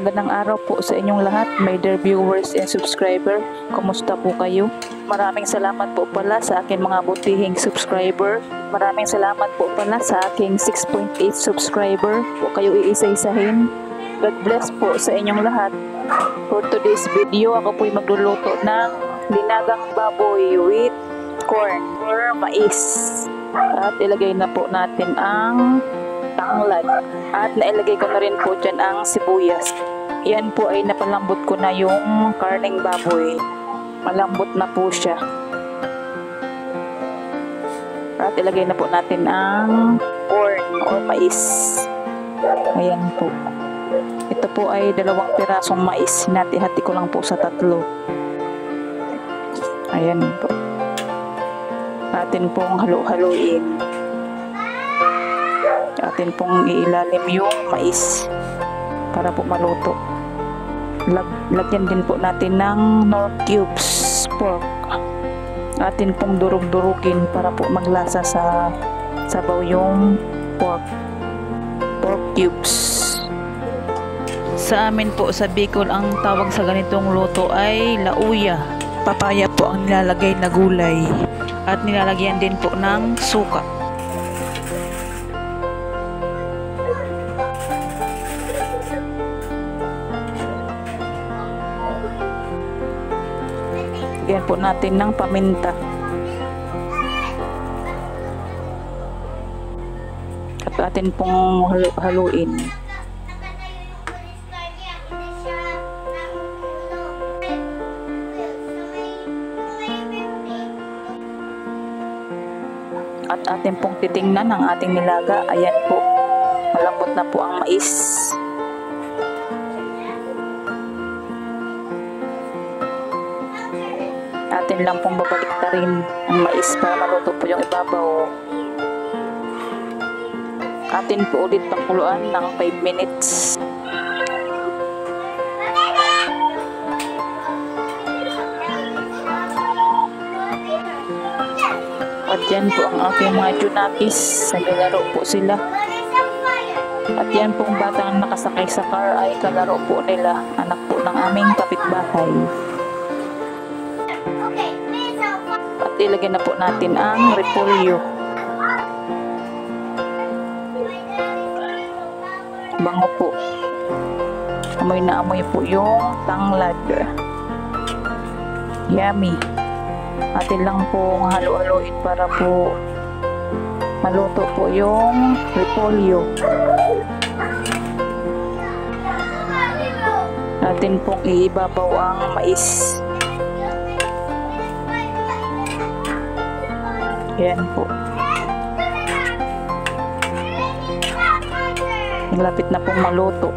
Magandang araw po sa inyong lahat, my dear viewers and subscriber. Kumusta po kayo? Maraming salamat po pala sa aking mga butihing subscriber. Maraming salamat po pala sa aking 6.8 subscriber. Huwag kayo iisa-isahin. God bless po sa inyong lahat. For today's video, ako po'y magluluto ng linagang baboy with corn or mais. At ilagay na po natin ang tanglad. At nailagay ko na rin po dyan ang sibuyas. Yan po ay napalambot ko na yung karning baboy. Malambot na po siya. At ilagay na po natin ang corn or mais. Ayan po. Ito po ay 2 pirasong mais. Hinati-hati ko lang po sa 3. Ayan po. Atin pong halu-haluin. Atin pong ilalim yung mais para po maluto. Lagyan din po natin ng nor cubes pork. Atin pong durug-durugin para po maglasa sa sabaw yung pork cubes. Sa amin po sa Bicol, ang tawag sa ganitong luto ay lauya. Papaya po ang nilalagay na gulay at nilalagyan din po ng suka. Lagyan po natin ng paminta. At atin pong haluin. At atin pong titingnan ang ating nilaga. Ayan po. Malambot na po ang mais. Atin lang pong babaliktarin ang mais para maluto po yung ibabaw. Atin po ulit pakuluan ng 5 minutes. At yan po ang aking mga junakis. Naglalaro po sila. At yan pong batang nakasakay sa car ay kalaro po nila. Anak po ng aming kapitbahay. At ilagay na po natin ang repolyo. Bango po. Amoy na amoy po yung tanglad. Yummy. Atin lang pong halu-haluin para po maluto po yung repolyo. Atin pong iibabaw ang mais. Ayan po. Malapit na pong maluto.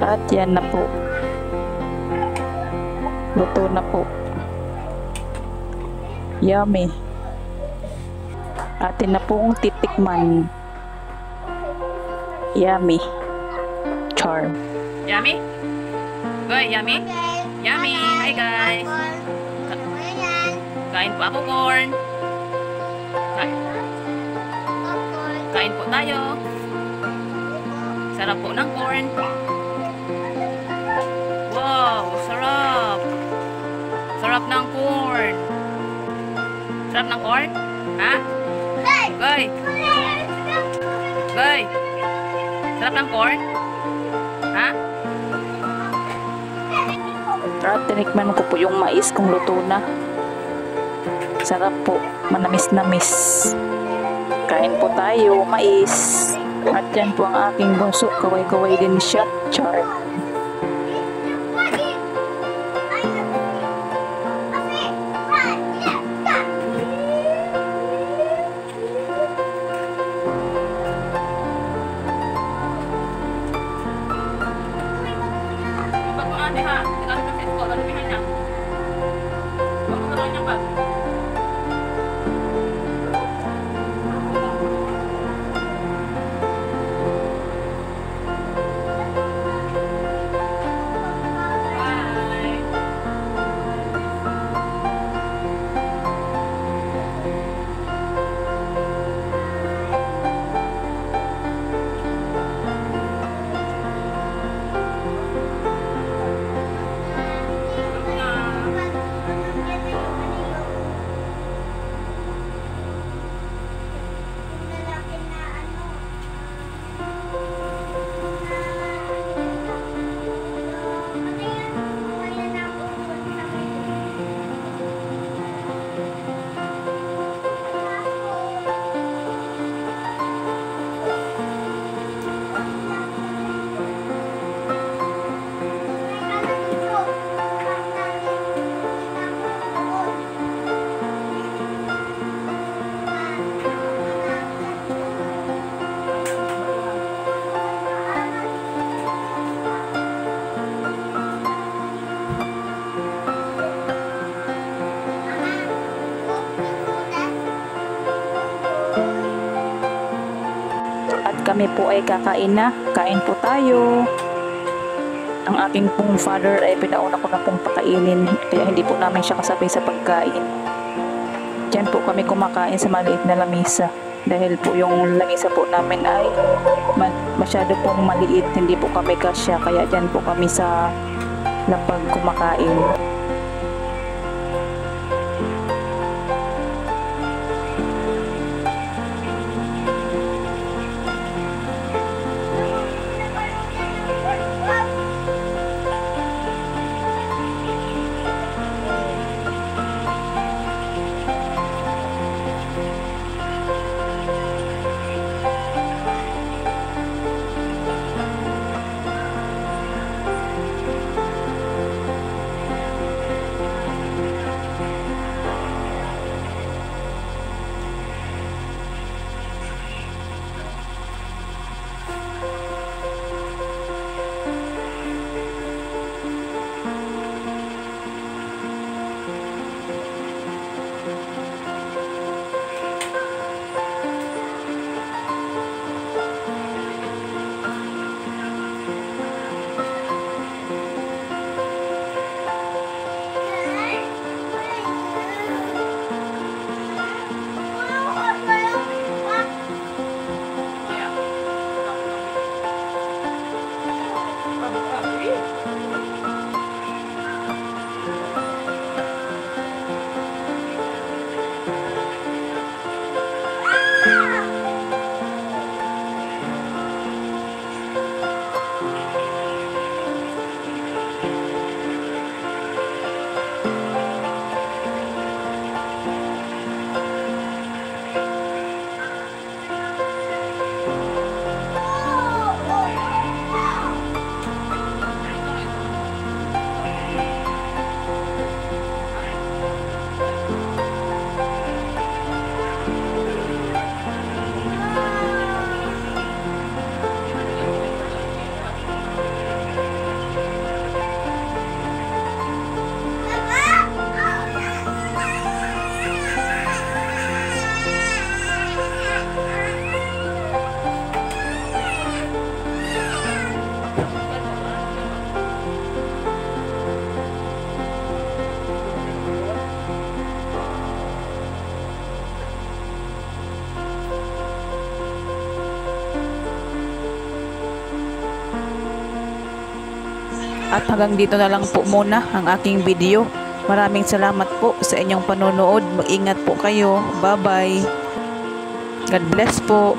At yan na po. Luto na po. Yummy. Atin na pong titikman. Yummy. Charm. Yummy? Goy, yummy? Yummy! Hi guys! Kain po ako, corn. Kain po tayo. Sarap po ng corn. Wow! Sarap! Sarap ng corn. Sarap ng corn? Ha? Goy! Goy! Sarap ng corn? Ha? At tinikman ko po yung mais kung luto na. Sarap po. Manamis-namis. Kain po tayo. Mais. At yan po ang aking bunso. Kaway-kaway din siya. Char. At kami po ay kakain na. Kain po tayo. Ang aking pong father ay pinauna ko na pong pakainin. Kaya hindi po namin siya kasabay sa pagkain. Diyan po kami kumakain sa maliit na lamesa. Dahil po yung lamesa po namin ay masyado pong maliit. Hindi po kami kasya. Kaya diyan po kami sa lapag kumakain. At hanggang dito na lang po muna ang aking video. Maraming salamat po sa inyong panonood. Mag-ingat po kayo. Bye-bye. God bless po.